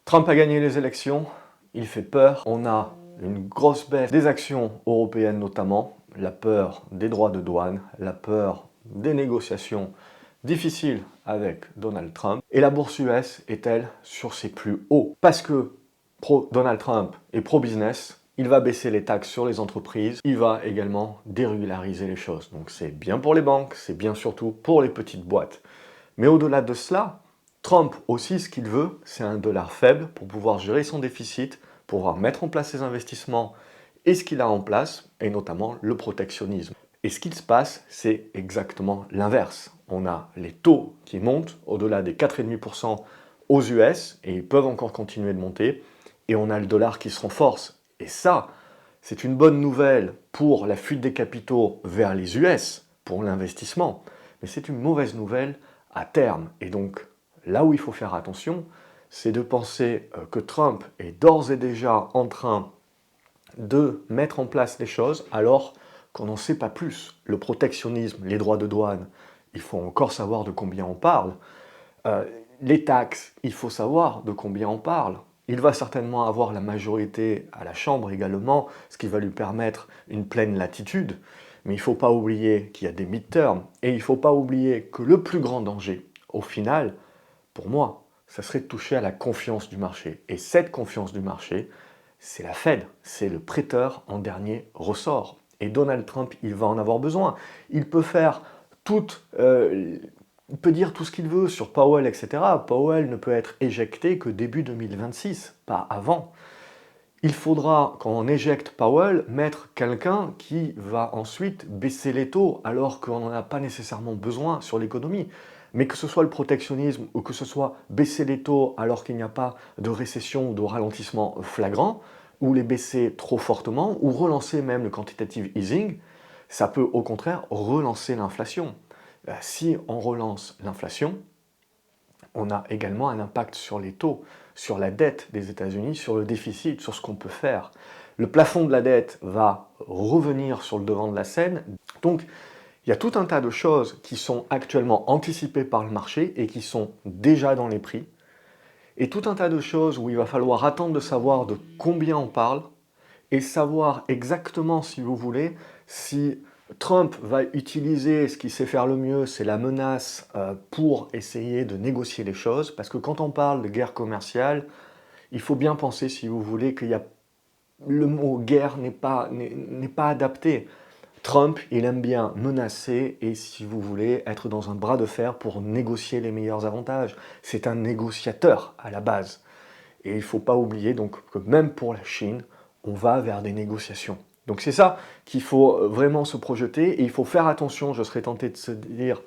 Trump a gagné les élections, il fait peur. On a une grosse baisse des actions européennes notamment, la peur des droits de douane, la peur des négociations difficiles avec Donald Trump. Et la bourse US est-elle sur ses plus hauts? Parce que Donald Trump est pro-business, il va baisser les taxes sur les entreprises, il va également dérégulariser les choses. Donc c'est bien pour les banques, c'est bien surtout pour les petites boîtes. Mais au-delà de cela, Trump aussi, ce qu'il veut, c'est un dollar faible pour pouvoir gérer son déficit, pour pouvoir mettre en place ses investissements et ce qu'il a en place, et notamment le protectionnisme. Et ce qu'il se passe, c'est exactement l'inverse. On a les taux qui montent au-delà des 4,5% aux US, et ils peuvent encore continuer de monter, et on a le dollar qui se renforce. Et ça, c'est une bonne nouvelle pour la fuite des capitaux vers les US, pour l'investissement, mais c'est une mauvaise nouvelle à terme. Et donc, là où il faut faire attention, c'est de penser que Trump est d'ores et déjà en train de mettre en place les choses alors qu'on n'en sait pas plus. Le protectionnisme, les droits de douane, il faut encore savoir de combien on parle. Les taxes, il faut savoir de combien on parle. Il va certainement avoir la majorité à la Chambre également, ce qui va lui permettre une pleine latitude. Mais il ne faut pas oublier qu'il y a des midterms et il ne faut pas oublier que le plus grand danger, au final, pour moi, ça serait de toucher à la confiance du marché. Et cette confiance du marché, c'est la Fed, c'est le prêteur en dernier ressort. Et Donald Trump, il va en avoir besoin. Il peut faire il peut dire tout ce qu'il veut sur Powell, etc. Powell ne peut être éjecté que début 2026, pas avant. Il faudra, quand on éjecte Powell, mettre quelqu'un qui va ensuite baisser les taux, alors qu'on n'en a pas nécessairement besoin sur l'économie. Mais que ce soit le protectionnisme ou que ce soit baisser les taux alors qu'il n'y a pas de récession ou de ralentissement flagrant, ou les baisser trop fortement, ou relancer même le quantitative easing, ça peut au contraire relancer l'inflation. Si on relance l'inflation, on a également un impact sur les taux, sur la dette des États-Unis, sur le déficit, sur ce qu'on peut faire. Le plafond de la dette va revenir sur le devant de la scène. Donc, il y a tout un tas de choses qui sont actuellement anticipées par le marché et qui sont déjà dans les prix. Et tout un tas de choses où il va falloir attendre de savoir de combien on parle et savoir exactement, si vous voulez, si Trump va utiliser ce qu'il sait faire le mieux, c'est la menace pour essayer de négocier les choses. Parce que quand on parle de guerre commerciale, il faut bien penser, si vous voulez, le mot guerre n'est pas adapté. Trump, il aime bien menacer et, si vous voulez, être dans un bras de fer pour négocier les meilleurs avantages. C'est un négociateur à la base. Et il ne faut pas oublier donc que même pour la Chine, on va vers des négociations. Donc c'est ça qu'il faut vraiment se projeter et il faut faire attention, je serais tenté de se dire,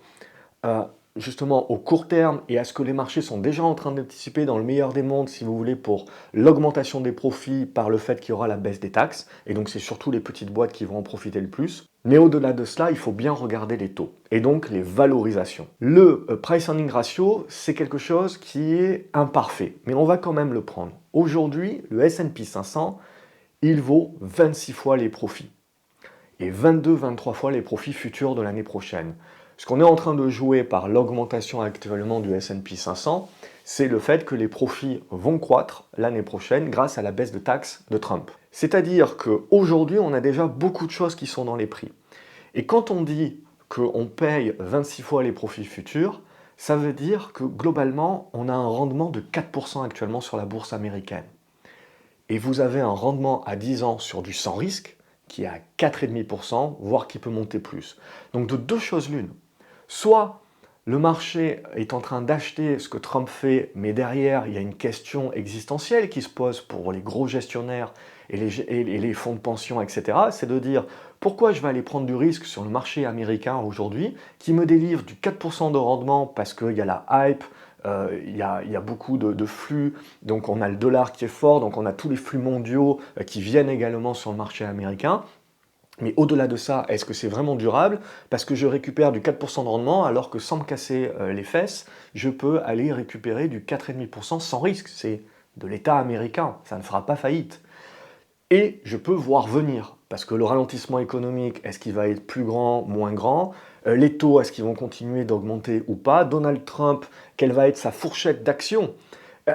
justement au court terme et à ce que les marchés sont déjà en train d'anticiper dans le meilleur des mondes, si vous voulez, pour l'augmentation des profits par le fait qu'il y aura la baisse des taxes. Et donc c'est surtout les petites boîtes qui vont en profiter le plus. Mais au-delà de cela, il faut bien regarder les taux et donc les valorisations. Le price-earning ratio, c'est quelque chose qui est imparfait, mais on va quand même le prendre. Aujourd'hui, le S&P 500, il vaut 26 fois les profits et 22-23 fois les profits futurs de l'année prochaine. Ce qu'on est en train de jouer par l'augmentation actuellement du S&P 500, c'est le fait que les profits vont croître l'année prochaine grâce à la baisse de taxes de Trump. C'est-à-dire qu'aujourd'hui, on a déjà beaucoup de choses qui sont dans les prix. Et quand on dit qu'on paye 26 fois les profits futurs, ça veut dire que globalement, on a un rendement de 4% actuellement sur la bourse américaine. Et vous avez un rendement à 10 ans sur du sans risque qui est à 4,5%, voire qui peut monter plus. Donc de deux choses l'une. Soit le marché est en train d'acheter ce que Trump fait, mais derrière, il y a une question existentielle qui se pose pour les gros gestionnaires et les fonds de pension, etc. C'est de dire, pourquoi je vais aller prendre du risque sur le marché américain aujourd'hui, qui me délivre du 4% de rendement parce qu'il y a la hype, il y a beaucoup de flux, donc on a le dollar qui est fort, donc on a tous les flux mondiaux qui viennent également sur le marché américain. Mais au-delà de ça, est-ce que c'est vraiment durable? Parce que je récupère du 4% de rendement, alors que sans me casser les fesses, je peux aller récupérer du 4,5% sans risque. C'est de l'État américain, ça ne fera pas faillite. Et je peux voir venir, parce que le ralentissement économique, est-ce qu'il va être plus grand, moins grand? Les taux, est-ce qu'ils vont continuer d'augmenter ou pas? Donald Trump, quelle va être sa fourchette d'action?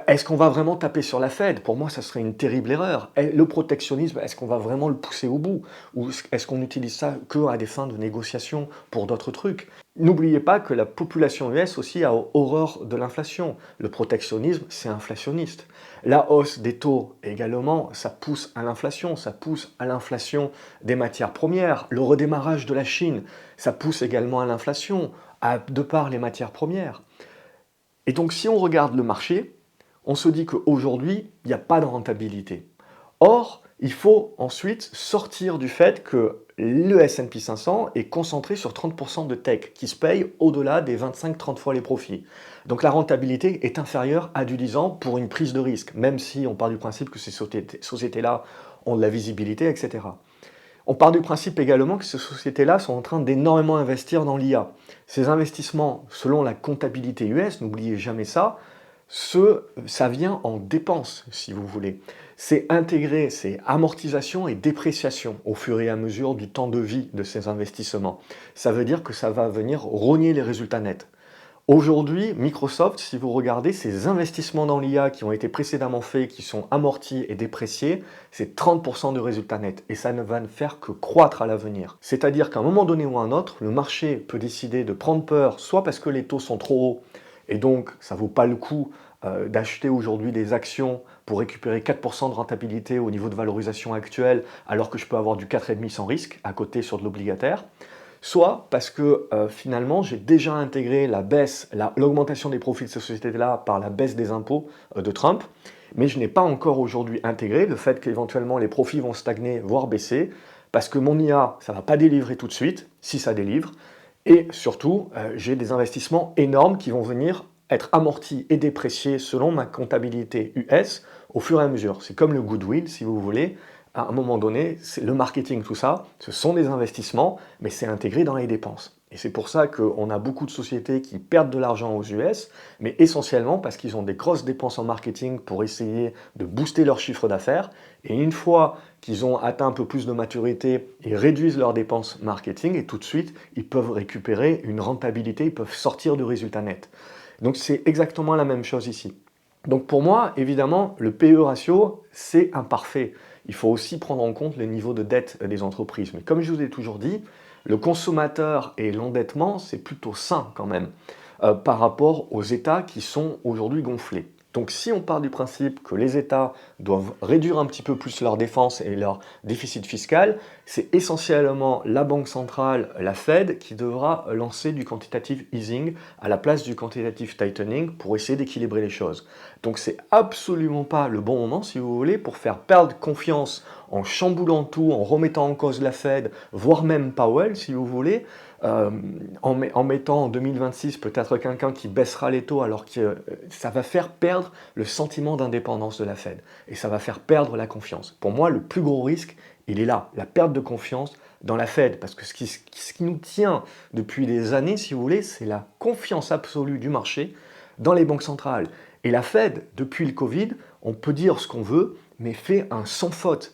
Est-ce qu'on va vraiment taper sur la Fed? Pour moi, ça serait une terrible erreur. Le protectionnisme, est-ce qu'on va vraiment le pousser au bout? Ou est-ce qu'on utilise ça que à des fins de négociation pour d'autres trucs? N'oubliez pas que la population US aussi a horreur de l'inflation. Le protectionnisme, c'est inflationniste. La hausse des taux également, ça pousse à l'inflation, ça pousse à l'inflation des matières premières. Le redémarrage de la Chine, ça pousse également à l'inflation, de par les matières premières. Et donc si on regarde le marché, on se dit qu'aujourd'hui, il n'y a pas de rentabilité. Or, il faut ensuite sortir du fait que le S&P 500 est concentré sur 30% de tech qui se paye au-delà des 25-30 fois les profits. Donc la rentabilité est inférieure à du 10 ans pour une prise de risque, même si on part du principe que ces sociétés-là ont de la visibilité, etc. On part du principe également que ces sociétés-là sont en train d'énormément investir dans l'IA. Ces investissements, selon la comptabilité US, n'oubliez jamais ça, ça vient en dépenses, si vous voulez. C'est intégré, c'est amortisation et dépréciation au fur et à mesure du temps de vie de ces investissements. Ça veut dire que ça va venir rogner les résultats nets. Aujourd'hui, Microsoft, si vous regardez ces investissements dans l'IA qui ont été précédemment faits, qui sont amortis et dépréciés, c'est 30% de résultats nets. Et ça ne va ne faire que croître à l'avenir. C'est-à-dire qu'à un moment donné ou à un autre, le marché peut décider de prendre peur, soit parce que les taux sont trop hauts, et donc ça ne vaut pas le coup d'acheter aujourd'hui des actions pour récupérer 4% de rentabilité au niveau de valorisation actuelle, alors que je peux avoir du 4,5 sans risque à côté sur de l'obligataire. Soit parce que finalement j'ai déjà intégré la baisse, l'augmentation des profits de ces sociétés-là par la baisse des impôts de Trump, mais je n'ai pas encore aujourd'hui intégré le fait qu'éventuellement les profits vont stagner, voire baisser, parce que mon IA, ça ne va pas délivrer tout de suite, si ça délivre, et surtout, j'ai des investissements énormes qui vont venir être amortis et dépréciés selon ma comptabilité US au fur et à mesure. C'est comme le goodwill, si vous voulez. À un moment donné, c'est le marketing, tout ça, ce sont des investissements, mais c'est intégré dans les dépenses. Et c'est pour ça qu'on a beaucoup de sociétés qui perdent de l'argent aux US, mais essentiellement parce qu'ils ont des grosses dépenses en marketing pour essayer de booster leur chiffre d'affaires. Et une fois qu'ils ont atteint un peu plus de maturité, ils réduisent leurs dépenses marketing et tout de suite, ils peuvent récupérer une rentabilité, ils peuvent sortir du résultat net. Donc c'est exactement la même chose ici. Donc pour moi, évidemment, le PE ratio, c'est imparfait. Il faut aussi prendre en compte les niveaux de dette des entreprises. Mais comme je vous ai toujours dit, le consommateur et l'endettement, c'est plutôt sain quand même, par rapport aux États qui sont aujourd'hui gonflés. Donc si on part du principe que les États doivent réduire un petit peu plus leur défense et leur déficit fiscal, c'est essentiellement la Banque centrale, la Fed, qui devra lancer du quantitative easing à la place du quantitative tightening pour essayer d'équilibrer les choses. Donc c'est absolument pas le bon moment, si vous voulez, pour faire perdre confiance en chamboulant tout, en remettant en cause la Fed, voire même Powell, si vous voulez, en mettant en 2026 peut-être quelqu'un qui baissera les taux alors que ça va faire perdre le sentiment d'indépendance de la Fed et ça va faire perdre la confiance. Pour moi, le plus gros risque, il est là, la perte de confiance dans la Fed, parce que ce qui nous tient depuis des années, si vous voulez, c'est la confiance absolue du marché dans les banques centrales. Et la Fed, depuis le Covid, on peut dire ce qu'on veut, mais fait un sans faute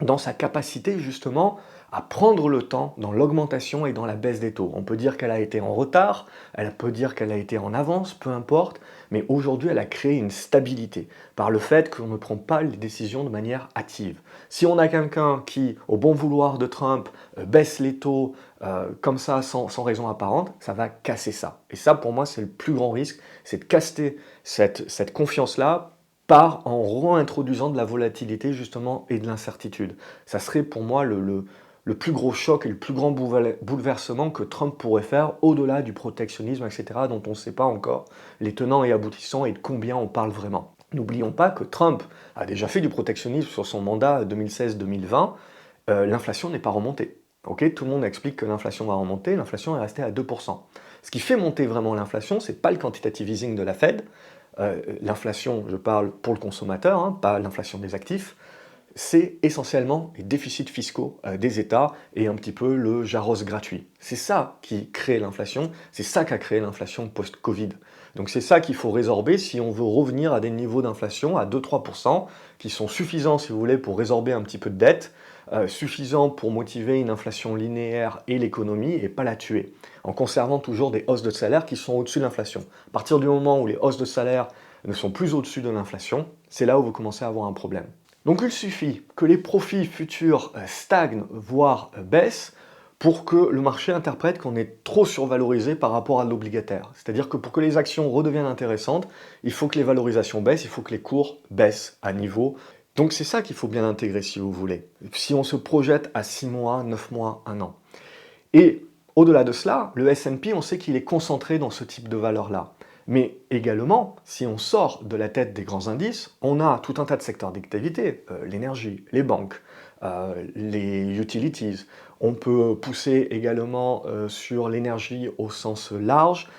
dans sa capacité justement à prendre le temps dans l'augmentation et dans la baisse des taux. On peut dire qu'elle a été en retard, elle peut dire qu'elle a été en avance, peu importe, mais aujourd'hui elle a créé une stabilité par le fait qu'on ne prend pas les décisions de manière hâtive. Si on a quelqu'un qui, au bon vouloir de Trump, baisse les taux comme ça sans raison apparente, ça va casser ça. Et ça pour moi c'est le plus grand risque, c'est de casser cette confiance-là en réintroduisant de la volatilité justement et de l'incertitude. Ça serait pour moi le plus gros choc et le plus grand bouleversement que Trump pourrait faire au-delà du protectionnisme, etc., dont on ne sait pas encore les tenants et aboutissants et de combien on parle vraiment. N'oublions pas que Trump a déjà fait du protectionnisme sur son mandat 2016-2020, l'inflation n'est pas remontée. Okay, tout le monde explique que l'inflation va remonter, l'inflation est restée à 2%. Ce qui fait monter vraiment l'inflation, ce n'est pas le quantitative easing de la Fed, l'inflation, je parle pour le consommateur, hein, pas l'inflation des actifs, c'est essentiellement les déficits fiscaux des États et un petit peu le jarros gratuit. C'est ça qui crée l'inflation, c'est ça qui a créé l'inflation post-Covid. Donc c'est ça qu'il faut résorber si on veut revenir à des niveaux d'inflation à 2-3% qui sont suffisants, si vous voulez, pour résorber un petit peu de dette, suffisants pour motiver une inflation linéaire et l'économie et pas la tuer, en conservant toujours des hausses de salaire qui sont au-dessus de l'inflation. À partir du moment où les hausses de salaire ne sont plus au-dessus de l'inflation, c'est là où vous commencez à avoir un problème. Donc il suffit que les profits futurs stagnent, voire baissent, pour que le marché interprète qu'on est trop survalorisé par rapport à l'obligataire. C'est-à-dire que pour que les actions redeviennent intéressantes, il faut que les valorisations baissent, il faut que les cours baissent à niveau. Donc c'est ça qu'il faut bien intégrer si vous voulez. Si on se projette à 6 mois, 9 mois, 1 an. Et au-delà de cela, le S&P, on sait qu'il est concentré dans ce type de valeurs-là. Mais également, si on sort de la tête des grands indices, on a tout un tas de secteurs d'activité, l'énergie, les banques, les utilities. On peut pousser également sur l'énergie au sens large,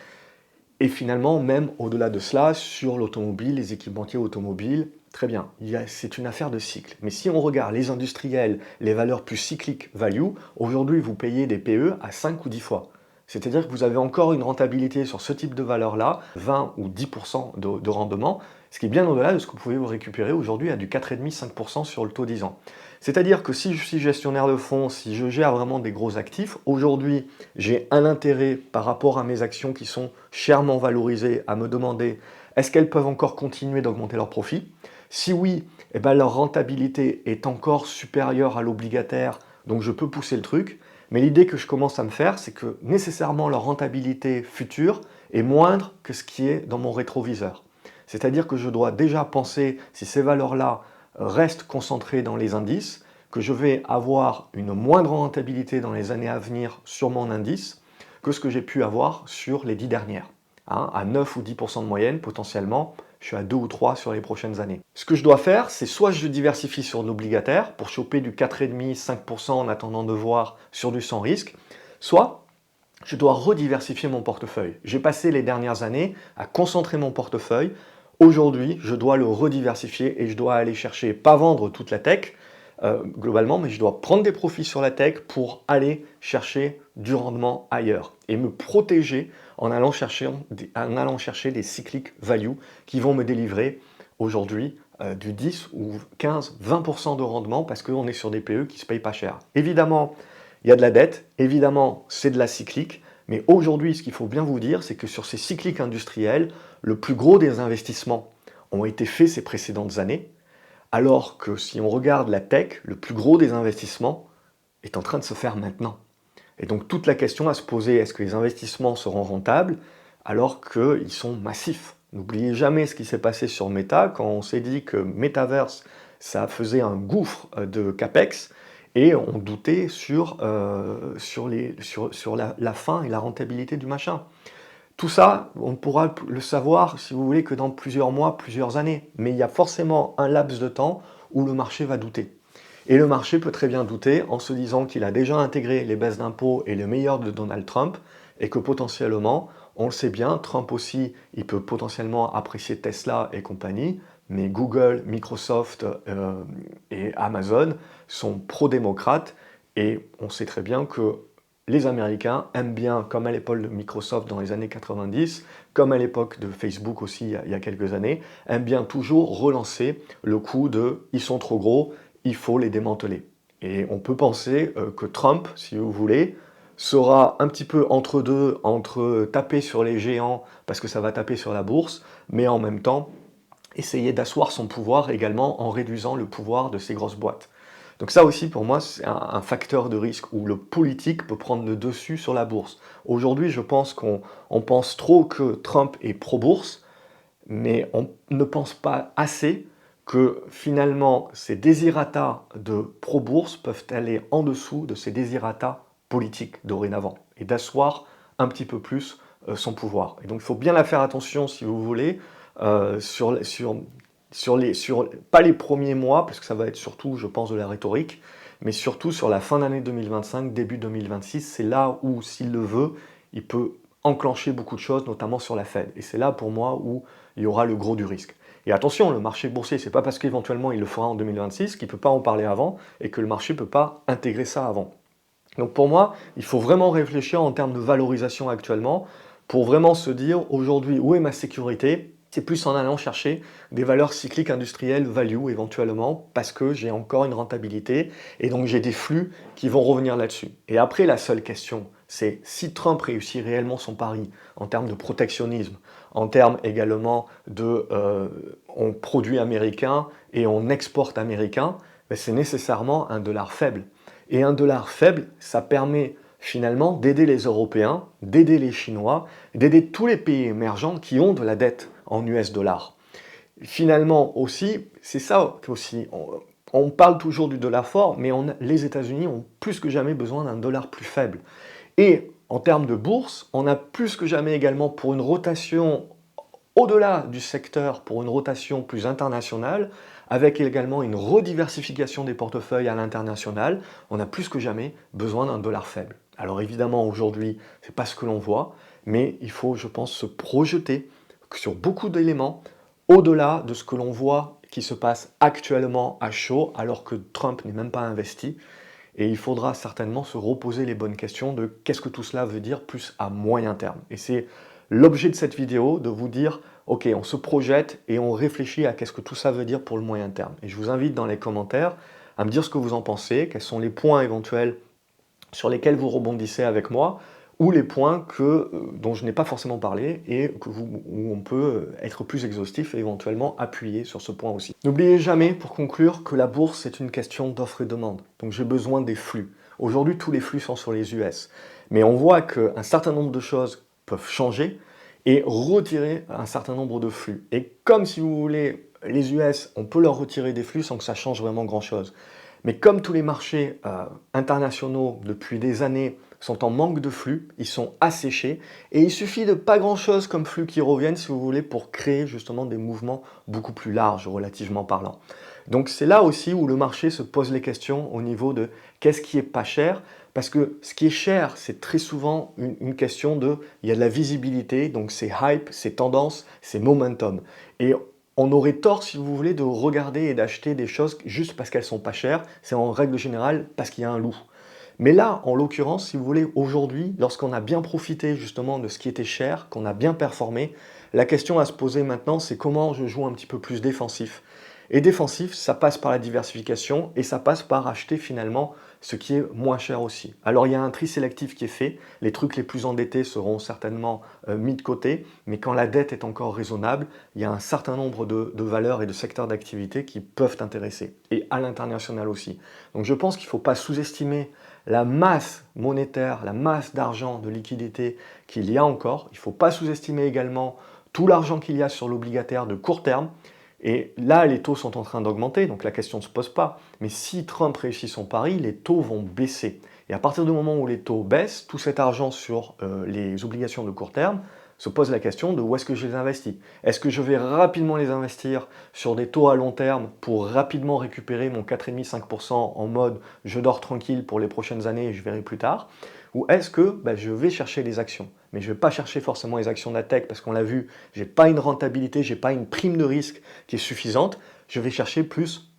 et finalement, même au-delà de cela, sur l'automobile, les équipementiers automobiles. Très bien, c'est une affaire de cycle. Mais si on regarde les industriels, les valeurs plus cycliques value, aujourd'hui vous payez des PE à 5 ou 10 fois. C'est-à-dire que vous avez encore une rentabilité sur ce type de valeur-là, 20 ou 10% de rendement, ce qui est bien au-delà de ce que vous pouvez vous récupérer aujourd'hui à du 4,5-5% sur le taux 10 ans. C'est-à-dire que si je suis gestionnaire de fonds, si je gère vraiment des gros actifs, aujourd'hui j'ai un intérêt par rapport à mes actions qui sont chèrement valorisées à me demander est-ce qu'elles peuvent encore continuer d'augmenter leurs profits? Si oui, eh ben, leur rentabilité est encore supérieure à l'obligataire, donc je peux pousser le truc. Mais l'idée que je commence à me faire, c'est que nécessairement leur rentabilité future est moindre que ce qui est dans mon rétroviseur. C'est-à-dire que je dois déjà penser, si ces valeurs-là restent concentrées dans les indices, que je vais avoir une moindre rentabilité dans les années à venir sur mon indice que ce que j'ai pu avoir sur les 10 dernières. À 9 ou 10% de moyenne, potentiellement, je suis à 2 ou 3 sur les prochaines années. Ce que je dois faire, c'est soit je diversifie sur de l'obligataire pour choper du 4,5-5% en attendant de voir sur du sans risque, soit je dois rediversifier mon portefeuille. J'ai passé les dernières années à concentrer mon portefeuille. Aujourd'hui, je dois le rediversifier et je dois aller chercher, pas vendre toute la tech, globalement, mais je dois prendre des profits sur la tech pour aller chercher du rendement ailleurs et me protéger en allant chercher des cycliques value qui vont me délivrer aujourd'hui du 10 ou 15, 20% de rendement parce qu'on est sur des PE qui ne se payent pas cher. Évidemment, il y a de la dette, évidemment, c'est de la cyclique, mais aujourd'hui, ce qu'il faut bien vous dire, c'est que sur ces cycliques industriels, le plus gros des investissements ont été faits ces précédentes années, alors que si on regarde la tech, le plus gros des investissements est en train de se faire maintenant. Et donc toute la question à se poser, est-ce que les investissements seront rentables alors qu'ils sont massifs? N'oubliez jamais ce qui s'est passé sur Meta quand on s'est dit que Metaverse, ça faisait un gouffre de CAPEX et on doutait sur la fin et la rentabilité du machin. Tout ça, on pourra le savoir, si vous voulez, que dans plusieurs mois, plusieurs années. Mais il y a forcément un laps de temps où le marché va douter. Et le marché peut très bien douter en se disant qu'il a déjà intégré les baisses d'impôts et le meilleur de Donald Trump, et que potentiellement, on le sait bien, Trump aussi, il peut potentiellement apprécier Tesla et compagnie, mais Google, Microsoft et Amazon sont pro-démocrates, et on sait très bien que les Américains aiment bien, comme à l'époque de Microsoft dans les années 90, comme à l'époque de Facebook aussi il y a quelques années, aiment bien toujours relancer le coup de « ils sont trop gros », il faut les démanteler. Et on peut penser que Trump, si vous voulez, sera un petit peu entre deux, entre taper sur les géants parce que ça va taper sur la bourse, mais en même temps essayer d'asseoir son pouvoir également en réduisant le pouvoir de ces grosses boîtes. Donc ça aussi pour moi c'est un facteur de risque où le politique peut prendre le dessus sur la bourse. Aujourd'hui je pense qu'on pense trop que Trump est pro-bourse, mais on ne pense pas assez que finalement ces désirata de pro-bourse peuvent aller en dessous de ces désirata politiques dorénavant et d'asseoir un petit peu plus son pouvoir. Et donc il faut bien la faire attention si vous voulez pas les premiers mois, parce que ça va être surtout, je pense, de la rhétorique, mais surtout sur la fin d'année 2025, début 2026, c'est là où, s'il le veut, il peut enclencher beaucoup de choses, notamment sur la Fed. Et c'est là, pour moi, où il y aura le gros du risque. Et attention, le marché boursier, c'est pas parce qu'éventuellement il le fera en 2026 qu'il ne peut pas en parler avant et que le marché ne peut pas intégrer ça avant. Donc pour moi, il faut vraiment réfléchir en termes de valorisation actuellement pour vraiment se dire aujourd'hui où est ma sécurité. C'est plus en allant chercher des valeurs cycliques industrielles value éventuellement parce que j'ai encore une rentabilité et donc j'ai des flux qui vont revenir là-dessus. Et après, la seule question, c'est si Trump réussit réellement son pari en termes de protectionnisme, en termes également de on produit américain et on exporte américain, ben c'est nécessairement un dollar faible. Et un dollar faible, ça permet finalement d'aider les Européens, d'aider les Chinois, d'aider tous les pays émergents qui ont de la dette en US dollars. Finalement aussi, c'est ça aussi, on parle toujours du dollar fort, mais les États-Unis ont plus que jamais besoin d'un dollar plus faible. Et en termes de bourse, on a plus que jamais également pour une rotation au-delà du secteur, pour une rotation plus internationale, avec également une rediversification des portefeuilles à l'international, on a plus que jamais besoin d'un dollar faible. Alors évidemment, aujourd'hui, ce n'est pas ce que l'on voit, mais il faut, je pense, se projeter sur beaucoup d'éléments au-delà de ce que l'on voit qui se passe actuellement à chaud, alors que Trump n'est même pas investi. Et il faudra certainement se reposer les bonnes questions de qu'est-ce que tout cela veut dire plus à moyen terme. Et c'est l'objet de cette vidéo, de vous dire, ok, on se projette et on réfléchit à qu'est-ce que tout ça veut dire pour le moyen terme. Et je vous invite dans les commentaires à me dire ce que vous en pensez, quels sont les points éventuels sur lesquels vous rebondissez avec moi, ou les points dont je n'ai pas forcément parlé et où on peut être plus exhaustif et éventuellement appuyer sur ce point aussi. N'oubliez jamais, pour conclure, que la bourse est une question d'offre et demande. Donc j'ai besoin des flux. Aujourd'hui, tous les flux sont sur les US. Mais on voit qu'un certain nombre de choses peuvent changer et retirer un certain nombre de flux. Et comme si vous voulez, les US, on peut leur retirer des flux sans que ça change vraiment grand-chose. Mais comme tous les marchés internationaux depuis des années sont en manque de flux, ils sont asséchés et il suffit de pas grand-chose comme flux qui reviennent si vous voulez pour créer justement des mouvements beaucoup plus larges relativement parlant. Donc c'est là aussi où le marché se pose les questions au niveau de qu'est-ce qui est pas cher, parce que ce qui est cher, c'est très souvent une question de, il y a de la visibilité, donc c'est hype, c'est tendance, c'est momentum. Et on aurait tort, si vous voulez, de regarder et d'acheter des choses juste parce qu'elles sont pas chères, c'est en règle générale parce qu'il y a un loup. Mais là, en l'occurrence, si vous voulez, aujourd'hui, lorsqu'on a bien profité justement de ce qui était cher, qu'on a bien performé, la question à se poser maintenant, c'est comment je joue un petit peu plus défensif. Et défensif, ça passe par la diversification et ça passe par acheter finalement ce qui est moins cher aussi. Alors il y a un tri sélectif qui est fait, les trucs les plus endettés seront certainement mis de côté, mais quand la dette est encore raisonnable, il y a un certain nombre de valeurs et de secteurs d'activité qui peuvent intéresser, et à l'international aussi. Donc je pense qu'il ne faut pas sous-estimer la masse monétaire, la masse d'argent, de liquidité qu'il y a encore. Il ne faut pas sous-estimer également tout l'argent qu'il y a sur l'obligataire de court terme. Et là, les taux sont en train d'augmenter, donc la question ne se pose pas. Mais si Trump réussit son pari, les taux vont baisser. Et à partir du moment où les taux baissent, tout cet argent sur les obligations de court terme se pose la question de où est-ce que je les investis. Est-ce que je vais rapidement les investir sur des taux à long terme pour rapidement récupérer mon 4,5-5% en mode je dors tranquille pour les prochaines années et je verrai plus tard? Ou est-ce que je vais chercher les actions? Mais je ne vais pas chercher forcément les actions de la tech parce qu'on l'a vu, je n'ai pas une rentabilité, je n'ai pas une prime de risque qui est suffisante. Je vais chercher plus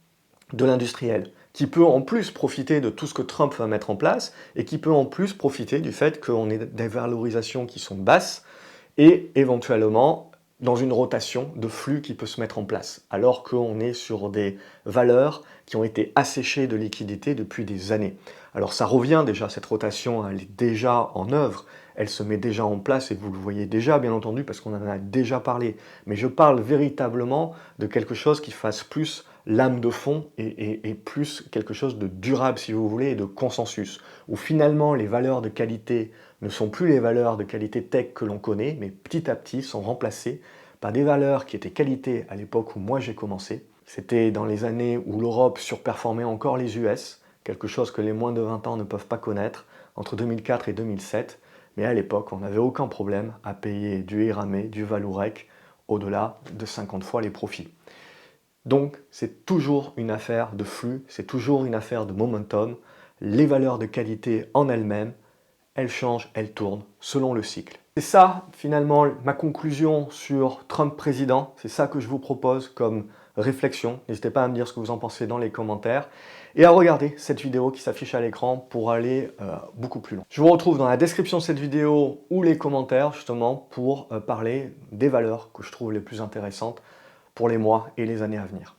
de l'industriel, qui peut en plus profiter de tout ce que Trump va mettre en place et qui peut en plus profiter du fait qu'on ait des valorisations qui sont basses et éventuellement dans une rotation de flux qui peut se mettre en place, alors qu'on est sur des valeurs qui ont été asséchées de liquidités depuis des années. Alors ça revient déjà, cette rotation, elle est déjà en œuvre, elle se met déjà en place et vous le voyez déjà bien entendu parce qu'on en a déjà parlé, mais je parle véritablement de quelque chose qui fasse plus lame de fond et plus quelque chose de durable si vous voulez et de consensus, où finalement les valeurs de qualité ne sont plus les valeurs de qualité tech que l'on connaît, mais petit à petit sont remplacées par des valeurs qui étaient qualité à l'époque où moi j'ai commencé. C'était dans les années où l'Europe surperformait encore les US, quelque chose que les moins de 20 ans ne peuvent pas connaître, entre 2004 et 2007. Mais à l'époque, on n'avait aucun problème à payer du Eramé, du Valourec, au-delà de 50 fois les profits. Donc, c'est toujours une affaire de flux, c'est toujours une affaire de momentum. Les valeurs de qualité en elles-mêmes, elles changent, elles tournent selon le cycle. C'est ça, finalement, ma conclusion sur Trump président. C'est ça que je vous propose comme réflexion. N'hésitez pas à me dire ce que vous en pensez dans les commentaires et à regarder cette vidéo qui s'affiche à l'écran pour aller beaucoup plus loin. Je vous retrouve dans la description de cette vidéo ou les commentaires justement pour parler des valeurs que je trouve les plus intéressantes pour les mois et les années à venir.